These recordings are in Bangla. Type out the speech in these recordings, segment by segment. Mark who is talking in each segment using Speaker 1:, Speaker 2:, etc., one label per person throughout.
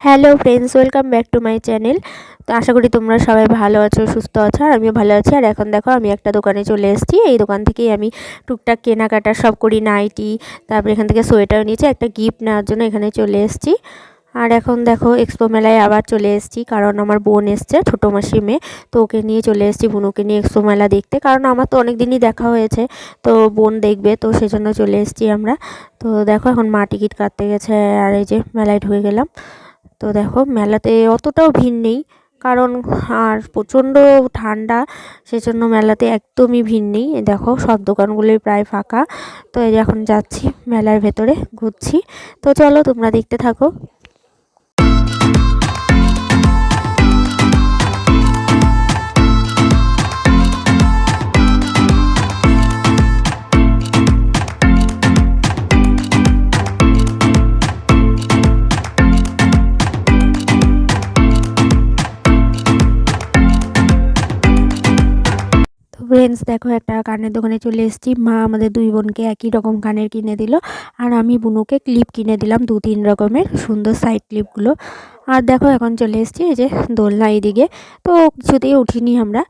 Speaker 1: Hello friends, welcome back to my channel. তো আশা করি তোমরা সবাই ভালো আছো, সুস্থ আছো, আর আমিও ভালো আছি। আর এখন দেখো আমি একটা দোকানে চলে এসেছি। এই দোকান থেকেই আমি টুকটাক কেনাকাটা সব করি, নাইটি, তারপরে এখান থেকে সোয়েটার নিয়েছি, একটা গিফট নেওয়ার জন্য এখানে চলে এসেছি। আর এখন দেখো এক্সপো মেলায় আবার চলে এসেছি, কারণ আমার বোন এসছে, ছোটো মাসি মেয়ে। তো ওকে নিয়ে চলে এসেছি, বুনুকে নিয়ে এক্সপো মেলা দেখতে, কারণ আমার তো অনেক দিনই দেখা হয়েছে, তো বোন দেখবে, তো সেজন্য চলে এসেছি আমরা। তো দেখো এখন মা টিকিট কাটতে গেছে, আর এই যে মেলায় ঢুকে গেলাম। তো দেখো মেলাতে অতটাও ভিড় নেই, কারণ আর প্রচণ্ড ঠান্ডা, সেজন্য মেলাতে একদমই ভিড় নেই। দেখো সব দোকানগুলোই প্রায় ফাঁকা। তো এই যে এখন যাচ্ছি মেলার ভেতরে, ঘুরছি। তো চলো তোমরা দেখতে থাকো। ফ্রেন্ডস দেখো একটা কানের দোকানে চলে এসেছি। মা আমাদের দুই বোনকে একই রকম কানের কিনে দিল, আর আমি বুনুকে ক্লিপ কিনে দিলাম 2-3 রকমের সুন্দর সাইড ক্লিপগুলো। আর দেখো এখন চলে এসেছি এই যে দোলনা এইদিকে। তো কিছুতেই উঠিনি আমরা,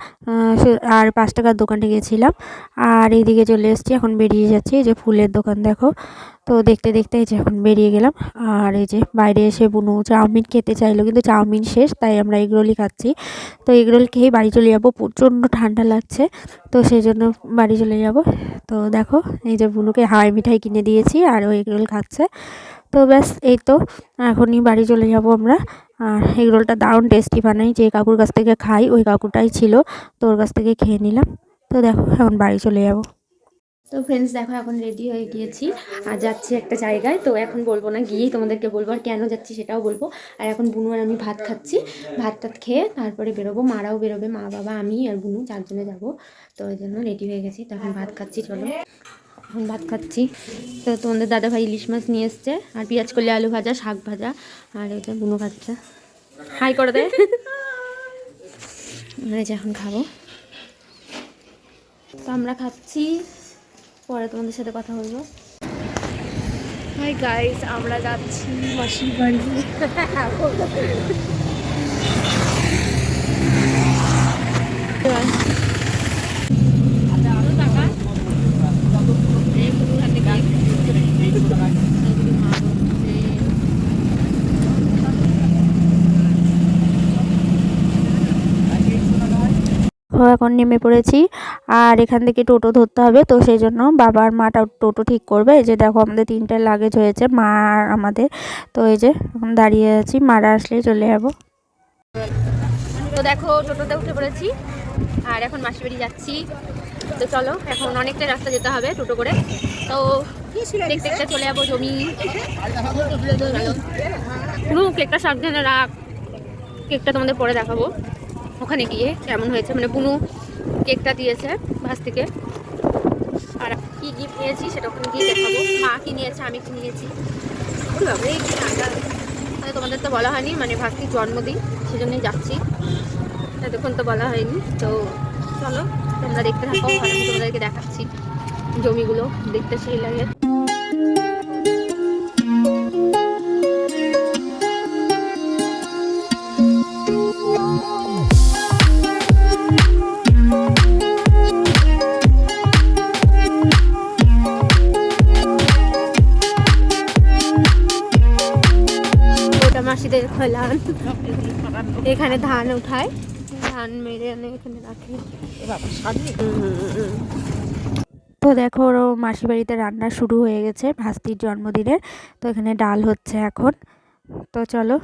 Speaker 1: আর 5 টাকার দোকানে গেছিলাম। আর এইদিকে চলে এসেছি, এখন বেরিয়ে যাচ্ছি। এই যে ফুলের দোকান দেখো। তো দেখতে দেখতে এই যে এখন বেরিয়ে গেলাম। আর এই যে বাইরে এসে বুনু চাউমিন খেতে চাইলো, কিন্তু চাউমিন শেষ, তাই আমরা এগরোলই খাচ্ছি। তো এগরোল খেয়েই বাড়ি চলে যাবো, প্রচণ্ড ঠান্ডা লাগছে, তো সেই জন্য বাড়ি চলে যাব। তো দেখো এই যে বুনুকে হাওয়াই মিঠাই কিনে দিয়েছি, আর ও এগরোল খাচ্ছে। তো ব্যাস এই তো, এখনই বাড়ি চলে যাব আমরা। আর এগরোলটা দারুণ টেস্টি বানাই, যে কাকুর কাছ থেকে খাই ওই কাকুটাই ছিল, তো ওর কাছ থেকে খেয়ে নিলাম। তো দেখো এখন বাড়ি চলে যাব। তো ফ্রেন্ডস দেখো এখন রেডি হয়ে গিয়েছি, আর যাচ্ছি একটা জায়গায়। তো এখন বলবো না, গিয়েই তোমাদেরকে বলবো, আর কেন যাচ্ছি সেটাও বলবো। আর এখন বুনু আর আমি ভাত খাচ্ছি, ভাত টাত খেয়ে তারপরে বেরোবো। মারাও বেরোবে, মা বাবা আমি আর বুনু 4 জনে যাবো। তো ওই জন্য রেডি হয়ে গেছি, তো এখন ভাত খাচ্ছি। চলো এখন ভাত খাচ্ছি। তো তোমাদের দাদা ভাই ইলিশ মাছ নিয়ে এসছে, আর পেঁয়াজ কলি আলু ভাজা, শাক ভাজা, আর এই যে বুনু খাচ্ছে। হাই করে দেয়। এই যে এখন খাবো, তো আমরা খাচ্ছি, পরে তোমাদের সাথে কথা বলবো।
Speaker 2: হাই গাইস, আমরা যাচ্ছি মাসির বাড়ি।
Speaker 1: এখন নেমে পড়েছি, আর এখান থেকে টোটো ধরতে হবে, তো সেই জন্য বাবা আর মাটা টোটো ঠিক করবে। এই যে দেখো আমাদের 3টে লাগেজ হয়েছে, মা আর আমাদের। তো এই যে এখন দাঁড়িয়ে আছি, মারা আসলেই চলে যাবো। তো দেখো টোটোতে উঠে পড়েছি, আর এখন মাসির বাড়ি যাচ্ছি। তো চলো এখন অনেকটা রাস্তা যেতে হবে টোটো করে, তো দেখতে দেখতে চলে যাবো জমি। পুরো কেকটা সাবধানে রাখ, কেকটা তোমাদের পরে দেখাবো ওখানে গিয়ে কেমন হয়েছে। মানে বুনু কেকটা দিয়েছে বাস থেকে, আর কি গিফট নিয়েছি সেটা ওখানে গিয়ে দেখাবো। মা কি নিয়েছে, আমি কি নিয়েছি। তোমাদের তো বলা হয়নি, মানে ভাস্তির জন্মদিন, সেজন্যই যাচ্ছি, এতক্ষণ তো বলা হয়নি। তো চলো তোমরা দেখতে থাকো, আর আমি তোমাদেরকে দেখাচ্ছি জমিগুলো, দেখতে সেই লাগে। মাসিদের খোলান, এখানে ধান উঠায়, ধান মেরে এনে এখানে রাখে। তো দেখো ওর মাসি বাড়িতে রান্না শুরু হয়ে গেছে ভাস্তির জন্মদিনের, তো এখানে ডাল হচ্ছে এখন। তো চলো,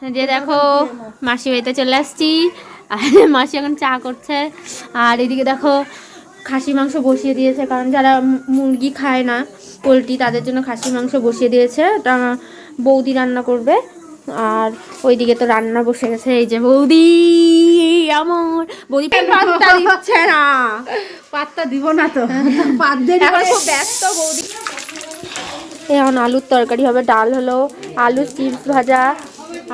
Speaker 1: যে দেখো মাসি বাড়িতে চলে আসছি, আর মাসি এখন চা করছে। আর এদিকে দেখো খাসি মাংস বসিয়ে দিয়েছে, কারণ যারা মুরগি খায় না, পোলট্রি, তাদের জন্য খাসি মাংস বসিয়ে দিয়েছে, বৌদি রান্না করবে। আর ওইদিকে তো রান্না বসে গেছে, এই যে বৌদি, আমার বৌদি পাত্তা দিচ্ছে না।
Speaker 2: পাত্তা দিব না তো,
Speaker 1: এখন খুব ব্যস্ত বৌদি। এখন আলুর তরকারি হবে, ডাল হলো, আলু চিপস ভাজা,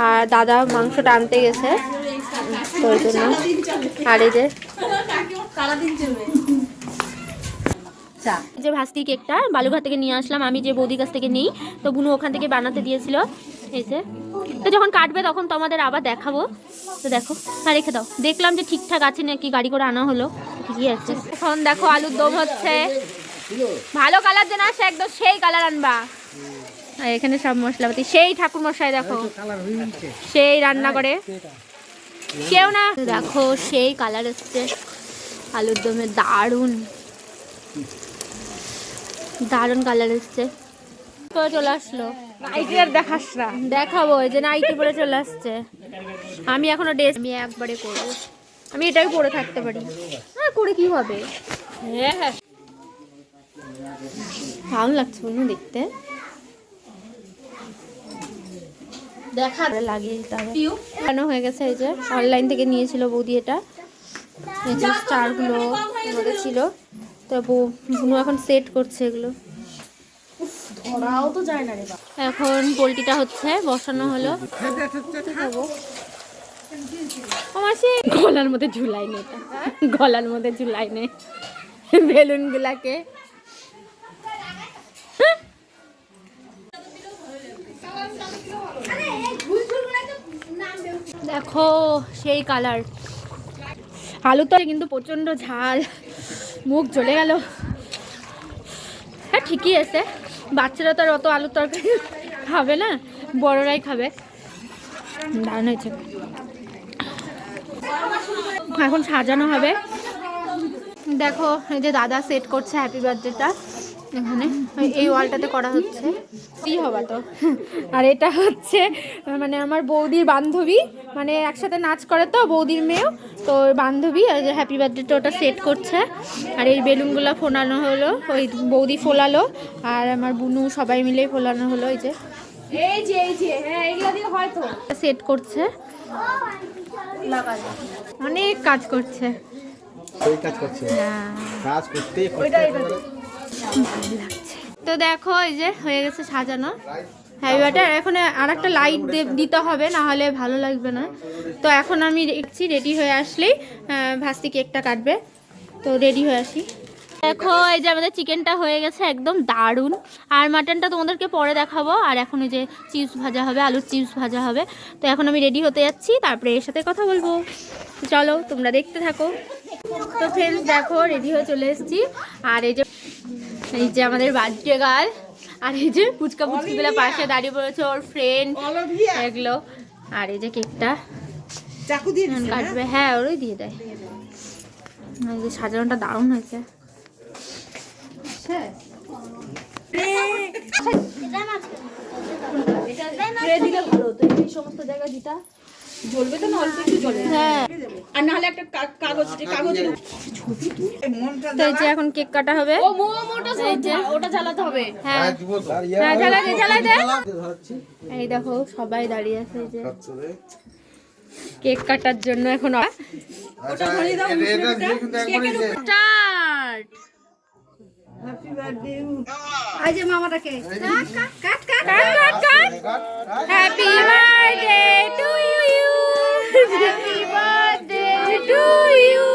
Speaker 1: আর দাদা মাংসটা আনতে গেছে, তো ওই জন্য। আর এই যে ভাস্তি কেকটা বালুঘাট থেকে নিয়ে আসলাম আমি, যে বৌদির কাছ থেকে নিই, তো বুনু ওখান থেকে বানাতে দিয়েছিল। এই যে, তো যখন কাটবে তখন তোমাদের আবার দেখাবো। তো দেখো, হ্যাঁ রেখে দাও। দেখলাম যে ঠিকঠাক আছে নাকি, গাড়ি করে আনা হলো, ঠিকই আছে। এখন দেখো আলুর দম হচ্ছে, ভালো কালার যেন আসে, একদম সেই কালার আনবা। আর এখানে সব মশলাপাতি, সেই ঠাকুর মশাই দেখো সেই রান্না করে, কেউ না দেখো সেই কালার এসছে আলুর দমে, দারুণ দারুণ কালার এসছে। তো চলে আসলো,
Speaker 2: নাইটি আর দেখাস না,
Speaker 1: দেখাবো। এই যে নাইটি পরে চলে আসছে। আমি এখনো ড্রেস আমি একবারে করবো, আমি এটাই পরে থাকতে পারি। হ্যাঁ, করে কি হবে?
Speaker 2: হ্যাঁ হ্যাঁ
Speaker 1: ভালো লাগছে মনে দেখতে, দেখা লাগিয়ে দিতে হবে। কেন হয়ে গেছে, এই যে অনলাইন থেকে নিয়েছিল বৌদি এটা, এই যে স্টারগুলো মধ্যে ছিল। তো বুনু এখন সেট করছে এগুলো,
Speaker 2: ধরাও তো যায় না রে বাবা।
Speaker 1: এখন পোলট্রিটা হচ্ছে বসানো হলো। মাসি গলার মধ্যে ঝুলাই নে, এটা গলার মধ্যে ঝুলাই নে বেলুন গুলাকে। দেখো সেই কালার, আলু তো কিন্তু প্রচন্ড ঝাল, মুখ জ্বলে গেল। হ্যাঁ ঠিকই আছে, বাচ্চারা তো আর অত আলুর তরকারি খাবে না, বড়রাই খাবে। দারুণ হয়েছে। এখন সাজানো হবে। দেখো এই যে দাদা সেট করছে হ্যাপি বার্থডেটা, এখানে এই ওয়ালটাতে করা হচ্ছে। কি হবা তো। আর এটা হচ্ছে মানে আমার বৌদির বান্ধবী, মানে একসাথে নাচ করে তো বৌদির মেয়েও, তো ওই বান্ধবী আর যে হ্যাপি বার্থডেটা ওটা সেট করছে। আর এই বেলুনগুলো ফোলানো হলো, ওই বৌদি ফোলালো আর আমার বুনু সবাই মিলেই ফোলানো হলো। এই যে
Speaker 2: হ্যাঁ এগুলা দিয়ে হয়তো
Speaker 1: সেট করছে, অনেক কাজ করছে।
Speaker 3: সেই কাজ করছে,
Speaker 1: হ্যাঁ
Speaker 3: কাজ করতেই
Speaker 1: ভালো লাগছে। তো দেখো এই যে হয়ে গেছে সাজানো হ্যাপি বার্থডে। এখন আর একটা লাইট দিতে হবে, না হলে ভালো লাগবে না। তো এখন আমি দেখছি রেডি হয়ে আসলেই ভাস্তি কেকটা কাটবে, তো রেডি হয়ে আসি। দেখো এই যে আমাদের চিকেনটা হয়ে গেছে একদম দারুণ, আর মাটনটা তোমাদেরকে পরে দেখাবো। আর এখন ওই যে চিপস ভাজা হবে, আলুর চিপস ভাজা হবে। তো এখন আমি রেডি হতে যাচ্ছি, তারপরে এর সাথে কথা বলবো। চলো তোমরা দেখতে থাকো। তো ফ্রেন্ডস দেখো রেডি হয়ে চলে এসেছি, আর এই যে আমাদের বার্থডে গার্ল, আর এই যে পুচকা পুচকিগুলো পাশে দাঁড়িয়ে পড়েছে, ওর ফ্রেন্ড এগুলো। আর এই যে কেকটা কাটবে, হ্যাঁ ওরই দিয়ে দেয়। এই যে সাজানোটা দারুণ হয়েছে।
Speaker 2: ভালো হতো, এই সমস্ত জায়গায় দিতা জ্বলবে তো না, অল্প একটু জ্বলবে।
Speaker 1: হ্যাঁ,
Speaker 2: আর না হলে একটা কাগজের ছবি
Speaker 1: তো এই যে এখন কেক কাটা হবে।
Speaker 2: ও মোটা ওটা জ্বালাতে হবে।
Speaker 1: হ্যাঁ হ্যাঁ, জ্বালাই দে। এই দেখো সবাই দাঁড়িয়ে আছে এই যে কেক কাটার জন্য। এখন স্টার্ট।
Speaker 2: আজ মামাটাকে cut
Speaker 1: happy birthday to you, happy birthday to you,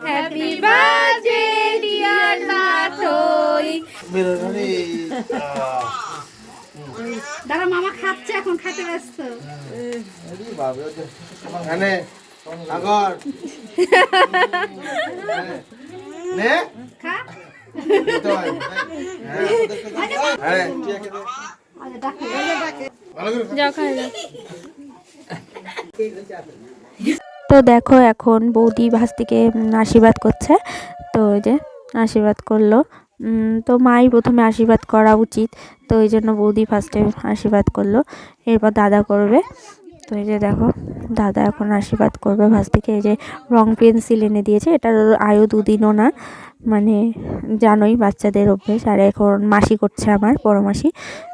Speaker 1: happy birthday dear নাথই।
Speaker 2: দাঁড়া মামা খাচ্ছে, এখন খেতে ব্যস্ত। খা
Speaker 1: যাও খাই যাও। তো দেখো এখন বৌদি ভাস্তিকে আশীর্বাদ করছে। তো ওই যে আশীর্বাদ করলো, তো মাই প্রথমে আশীর্বাদ করা উচিত, তো ওই জন্য বৌদি ফার্স্টে আশীর্বাদ করলো, এরপর দাদা করবে। তো এই যে দেখো দাদা এখন আশীর্বাদ করবে ভাস্তিকে। এই যে রং পেন্সিল এনে দিয়েছে, এটার আয়ু 2 দিনও না, মানে জানোই বাচ্চাদের অভ্যেস। আর এখন মাসি করছে, আমার বড় মাসি।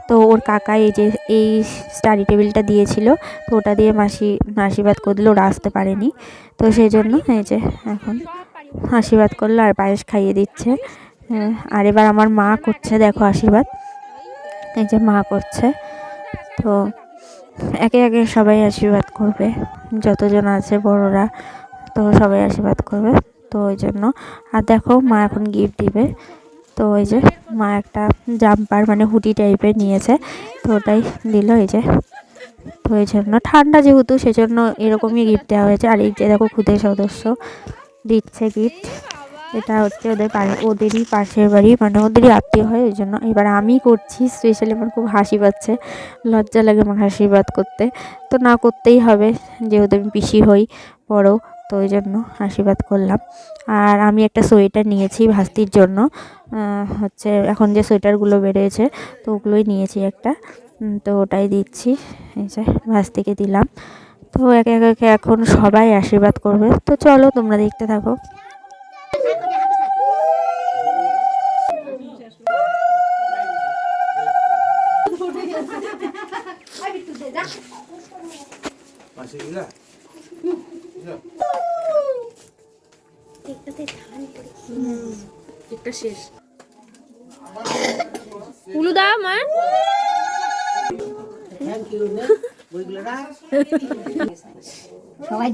Speaker 1: তো ওর কাকা এই যে এই স্টাডি টেবিলটা দিয়েছিল, তো ওটা দিয়ে মাসি আশীর্বাদ করে দিল, ওরা আসতে পারেনি। তো সেই জন্য এই যে এখন আশীর্বাদ করলো আর পায়েস খাইয়ে দিচ্ছে। আর এবার আমার মা করছে, দেখো আশীর্বাদ, এই যে মা করছে। তো একে একে সবাই আশীর্বাদ করবে, যতজন আছে বড়রা, তো সবাই আশীর্বাদ করবে। তো ওই জন্য আর দেখো মা এখন গিফট দিবে, তো ওই যে মা একটা জাম্পার মানে হুডি টাইপের নিয়েছে, তো ওটাই দিল। এই যে তো এই জন্য ঠান্ডা যেহেতু সেজন্য এরকমই গিফট দেওয়া হয়েছে। আর এই যে দেখো খুদের সদস্য দিচ্ছে গিফট, এটা হচ্ছে ওদেরই পাশের বাড়ি, মানে ওদেরই আত্মীয় হয়, ওই জন্য এবার আমি করছি স্পেশালি। আমার খুব হাসি পাচ্ছে, লজ্জা লাগে আমার আশীর্বাদ করতে, তো না করতেই হবে যেহেতু আমি পিসি হই বড়, তো ওই জন্য আশীর্বাদ করলাম। আর আমি একটা সোয়েটার নিয়েছি ভাস্তির জন্য, হচ্ছে এখন যে সোয়েটারগুলো বেরিয়েছে তো ওগুলোই নিয়েছি একটা, তো ওটাই দিচ্ছি। এই যে ভাস্তিকে দিলাম। তো একে একে এখন সবাই আশীর্বাদ করবে, তো চলো তোমরা দেখতে থাকো।
Speaker 2: একটা শেষ উলুদা মা
Speaker 4: সবাই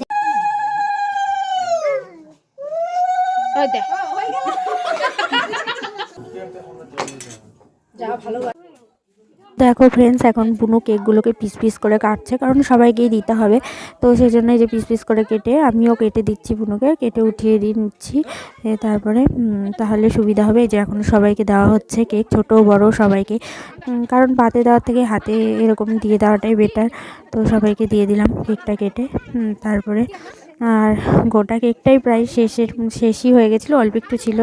Speaker 2: যা ভালো।
Speaker 1: দেখো ফ্রেন্ডস, এখন বুনু কেকগুলোকে পিস পিস করে কাটছে, কারণ সবাইকেই দিতে হবে, তো সেই জন্য এই যে পিস পিস করে কেটে আমিও কেটে দিচ্ছি, বুনুকে কেটে উঠিয়ে দিয়ে নিচ্ছি, তারপরে তাহলে সুবিধা হবে। এই যে এখন সবাইকে দেওয়া হচ্ছে কেক, ছোট বড় সবাইকে, কারণ পাতে দেওয়ার থেকে হাতে এরকম দিয়ে দেওয়াটাই বেটার। তো সবাইকে দিয়ে দিলাম কেকটা কেটে, তারপরে আর গোটা কেকটাই প্রায় শেষই হয়ে গেছিলো, অল্প একটু ছিল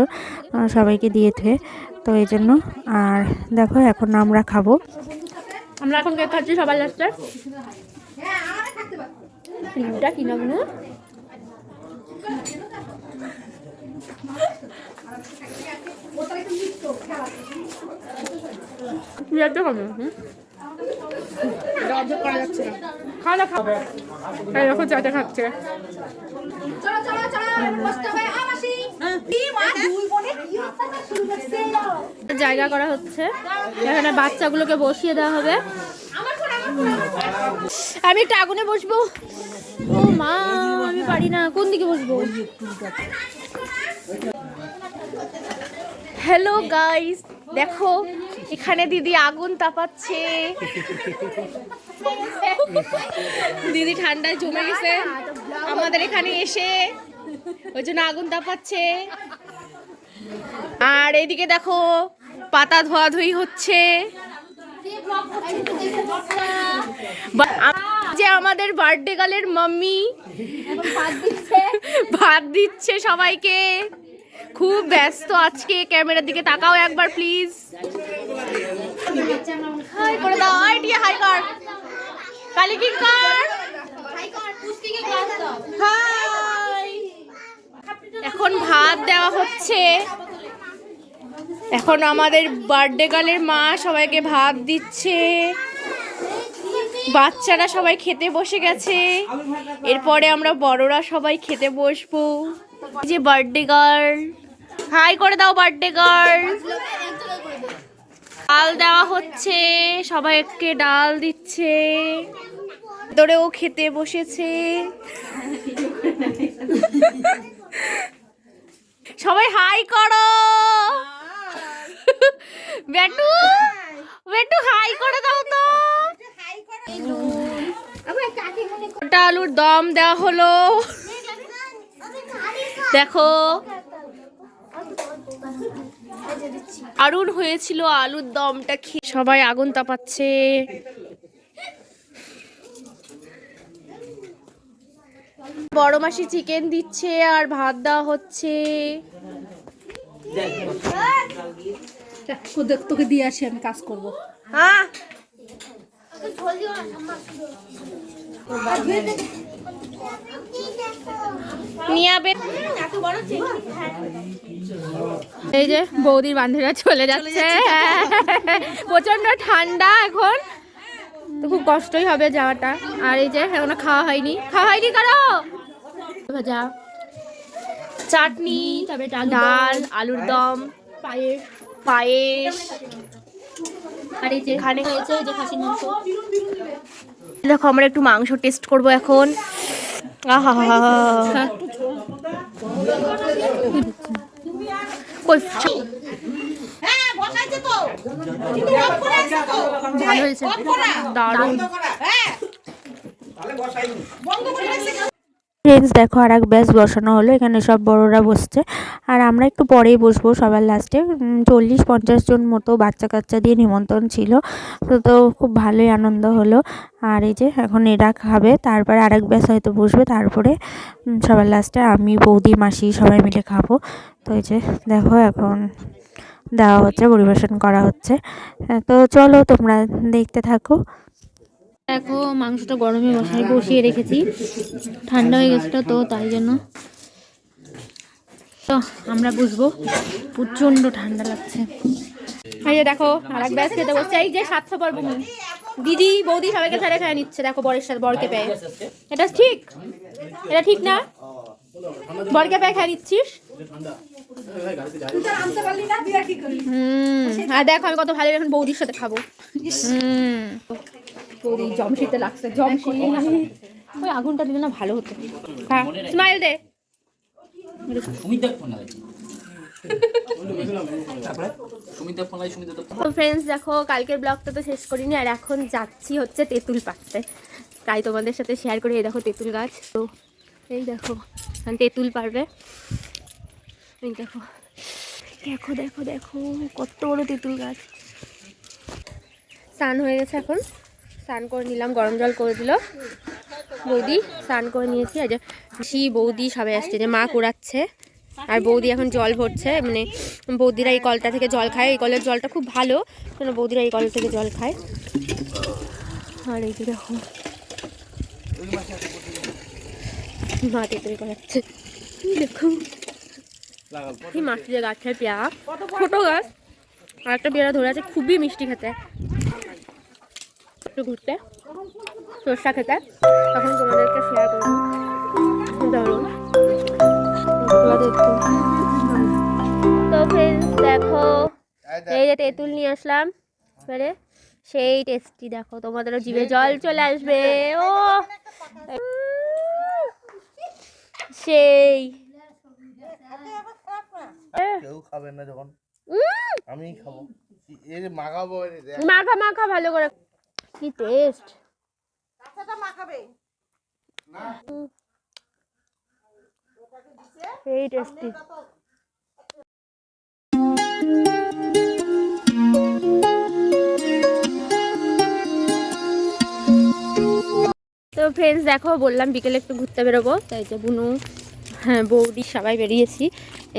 Speaker 1: সবাইকে দিয়ে থুয়ে, তো এই জন্য। আর দেখো এখন আমরা খাবো।
Speaker 2: আমরা এখন কেক খাচ্ছি সবার লাস্টে। ক্রিমটা কি নাম না? পিঁয়াজটা কমে অর্ধেক করা যাচ্ছে না। খা না খাবে এরকম চাটা খাচ্ছে। জায়গা করা হচ্ছে, এখানে বাচ্চাগুলোকে বসিয়ে দেওয়া হবে। আমি একটা আগুনে বসবো। ও মা, আমি পারি না, কোন দিকে বসবো? হ্যালো গাইস, দেখো এখানে দিদি আগুন তাপাচ্ছে। দিদি ঠান্ডায় জমে গেছে আমাদের এখানে এসে, ওই জন্য আগুন তাপাচ্ছে। আর এইদিকে দেখো পাতা ধোয়াধুয়ি হচ্ছে। যে আমাদের বার্থডে গার্লের মাম্মি ভাত দিচ্ছে সবাইকে, খুব ব্যস্ত আজকে। ক্যামেরার দিকে তাকাও একবার প্লিজ, হাই করে দাও। হাই কর কালি কি কর, হাই। এখন ভাত দেওয়া হচ্ছে, এখন আমাদের বার্থডে গার্লের মা সবাইকে ভাত দিচ্ছে। বাচ্চারা সবাই খেতে বসে গেছে, এরপরে আমরা বড়রা সবাই খেতে বসবো। যে বার্থডে গার্ল, হাই করে দাও বার্থডে গার্ল। ডাল দেওয়া হচ্ছে, সবাইকে ডাল দিচ্ছে, ধরেও খেতে বসেছে। সবাই হাই করো, বেটু বেটু হাই করে দাও তো। আলুর দম দেওয়া হলো, দেখো দারুণ হয়েছিল আলুর দমটা খেয়ে। সবাই আগুন তাপাচ্ছে। বড় মাসি চিকেন দিচ্ছে আর ভাত দেওয়া হচ্ছে।
Speaker 4: তোকে দিয়ে আসি, আমি কাজ করবো।
Speaker 2: হ্যাঁ এই যে বৌদির বান্ধবীরা চলে যাচ্ছে, প্রচন্ড ঠান্ডা এখন, তো খুব কষ্টই হবে যাওয়াটা। আর এই যে এখনো খাওয়া হয়নি কারো ভাজা, চাটনি, ডাল, আলুর দম, পায়েস। আর এই যে এখানে হয়েছে এই যে খাসির মাংস। দেখো আমরা একটু মাংস টেস্ট করব এখন। আহা হা হা, ভালো হয়েছে, দারুণ।
Speaker 1: ফ্রেন্ডস দেখো আর এক ব্যাচ বসানো হলো, এখানে সব বড়রা বসছে আর আমরা একটু পরেই বসবো সবার লাস্টে। 40-50 জন মতো বাচ্চা কাচ্চা দিয়ে নিমন্ত্রণ ছিল, তো খুব ভালোই আনন্দ হলো। আর এই যে এখন এরা খাবে, তারপরে আর এক ব্যাচ হয়তো বসবে, তারপরে সবার লাস্টে আমি, বৌদি, মাসি সবাই মিলে খাবো। তো এই যে দেখো এখন দেওয়া হচ্ছে, পরিবেশন করা হচ্ছে। তো চলো তোমরা দেখতে থাকো।
Speaker 2: দেখো মাংসটা গরমে বসিয়ে রেখেছি, ঠান্ডা হয়ে গেছে তো তাই জন্য। তো আমরা বুঝবো, প্রচন্ড ঠান্ডা লাগছে। এই যে দেখো আর এক ব্যাস খেতে বসছে, এই যে 700 দিদি বৌদি সবাইকে ছেড়ে খেয়ে নিচ্ছে। দেখো বরের সাথে বরকে পেয়ে, এটা ঠিক, এটা ঠিক না? বরকে পেয়ে খেয়ে নিচ্ছিস। আর দেখো আমি কত ভালো এখন বৌদির সাথে খাবো। বৌদি জমশিতে লাগছে, জমশিত। ওই আগুনটা দিলে না ভালো হতো। স্মাইল দে। তো ফ্রেন্ডস দেখো কালকের ব্লগটা তো শেষ করিনি, আর এখন যাচ্ছি হচ্ছে তেঁতুল পাড়তে, তাই তোমাদের সাথে শেয়ার করি। এই দেখো তেঁতুল গাছ, তো এই দেখো তেঁতুল পাড়বে। এই দেখো দেখো দেখো দেখো কত বড় তেঁতুল গাছ। স্নান হয়ে গেছে, এখন স্নান করে নিলাম, গরম জল করে দিল বৌদি, স্নান করে নিয়েছি। আর যে মাসি বৌদি সবাই আসছে, যে মা কুড়াচ্ছে আর বৌদি এখন জল ভরছে। মানে বৌদিরা এই কলটা থেকে জল খায়, এই কলের জলটা খুব ভালো, মানে বৌদিরা এই কল থেকে জল খায়। আর এই যে দেখো মা তেঁতুল করাচ্ছে, দেখো কি মাটির গাছের পেয়ারা, ছোট গাছ, আর একটা পেয়ারা ধরে আছে, খুবই মিষ্টি খেতে। একটু ঘুরতে সরষা খেতে, তখন তোমাদেরকে শেয়ার করবো। ধরুন তো ফ্রেন্ডস দেখো এই যে তেঁতুল নিয়ে আসলাম, এবারে সেই টেস্টি, দেখো তোমাদেরও জিভে জল চলে আসবে। ও সেই
Speaker 5: কেউ খাবে না যখন আমি খাবো, এই যে মাখাবো,
Speaker 2: মাখা মাখা ভালো করে, কি টেস্ট। সেই টেস্টি। তো ফ্রেন্ডস দেখো বললাম বিকেলে একটু ঘুরতে বেরোবো, তাই যে বুনু, হ্যাঁ বৌদি সবাই বেরিয়েছি।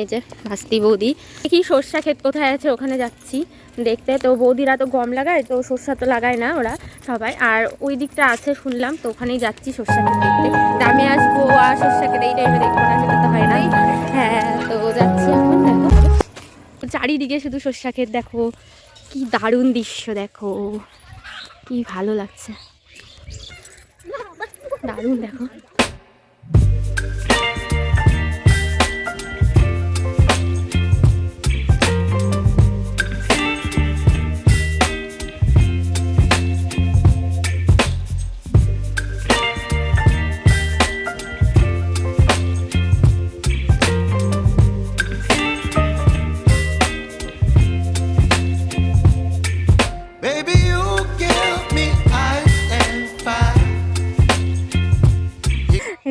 Speaker 2: এই যে ভাস্তি বৌদি, কি সর্ষা ক্ষেত কোথায় আছে ওখানে যাচ্ছি দেখতে। তো বৌদিরা তো গম লাগায়, তো সর্ষা তো লাগায় না ওরা সবাই, আর ওই দিকটা আছে শুনলাম, তো ওখানেই যাচ্ছি সর্ষা ক্ষেত দেখতে। গ্রামে আসবো আর সর্ষা ক্ষেত এই টাইমে দেখবো না, সেটা তো হয় না। হ্যাঁ তো যাচ্ছি এখন। দেখো চারিদিকে শুধু সর্ষা ক্ষেত, দেখো কি দারুণ দৃশ্য, দেখো কি ভালো লাগছে, দারুণ দেখো।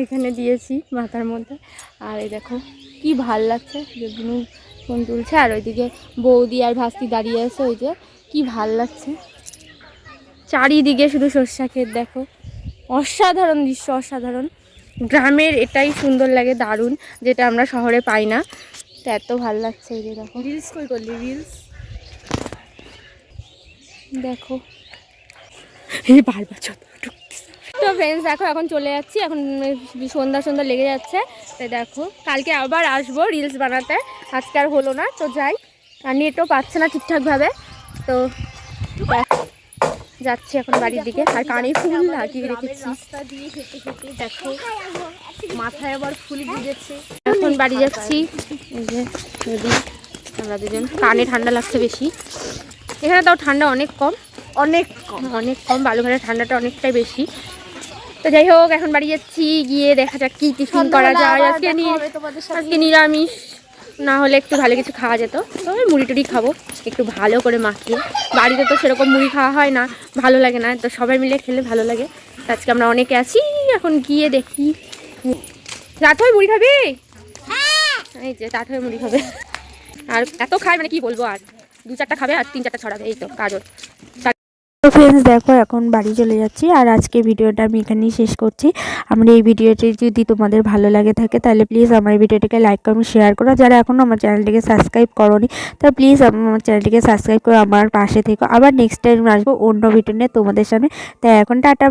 Speaker 2: এখানে দিয়েছি মাথার মধ্যে, আর এই দেখো কি ভাল লাগছে, যে বুনু ফোন তুলছে, আর ওইদিকে বৌদি আর ভাস্তি দাঁড়িয়ে আছে, ওই যে কি ভাল লাগছে। চারিদিকে শুধু সর্ষা ক্ষেত, দেখো অসাধারণ দৃশ্য, অসাধারণ। গ্রামের এটাই সুন্দর লাগে, দারুণ, যেটা আমরা শহরে পাই না, তো এত ভাল লাগছে। এই যে দেখো রিলস কই করলি, রিলস দেখো এই বারবার ছোট। তো ফ্রেন্ডস দেখো এখন চলে যাচ্ছি, এখন সন্ধ্যা সন্ধ্যা লেগে যাচ্ছে, তাই দেখো কালকে আবার আসবো রিলস বানাতে, আজকে আর হলো না, তো যাই, আর নেটও পাচ্ছে না ঠিকঠাকভাবে, তো যাচ্ছি এখন বাড়ির দিকে। আর কানে ফুল লাগিয়ে রেখেছি, দেখো মাথায় আবার ফুল গুজেছে। এখন বাড়ি যাচ্ছি, এই যে আমরা দুজন, কানে ঠান্ডা লাগছে বেশি, এখানে তাও ঠান্ডা অনেক কম, অনেক কম, অনেক কম, বালুঘাটে ঠান্ডাটা অনেকটাই বেশি। তো যাই হোক এখন বাড়ি যাচ্ছি, গিয়ে দেখা যাক কি টিফিন করা যায়। আজকে নিরামিষ না হলে একটু ভালো কিছু খাওয়া যেত। তবে মুড়ি টুড়ি খাবো একটু ভালো করে মাখিয়ে। বাড়িতে তো সেরকম মুড়ি খাওয়া হয় না, ভালো লাগে না, তো সবাই মিলে খেলে ভালো লাগে। আজকে আমরা অনেকে আছি, এখন গিয়ে দেখি। রাত হয়ে মুড়ি খাবি? এই যে রাত হয়ে মুড়ি খাবে। আর এত খায় মানে কি বলবো, আর 2-4টা খাবে আর 3-4টা ছড়াবে, এই তো কাজল।
Speaker 1: তো ফ্রেন্ডস দেখো এখন বাড়ি চলে যাচ্ছি, আর আজকে ভিডিওটা আমি এখানেই শেষ করছি। আমার এই ভিডিওটি যদি তোমাদের ভালো লাগে থাকে তাহলে প্লিজ আমার ভিডিওটিকে লাইক করো, শেয়ার করো। যারা এখনও আমার চ্যানেলটিকে সাবস্ক্রাইব করোনি তাহলে প্লিজ আমার চ্যানেলটিকে সাবস্ক্রাইব করে আমার পাশে থেকো। আবার নেক্সট টাইম আসবো অন্য ভিডিও নিয়ে তোমাদের সামনে। তাই এখন টাটা।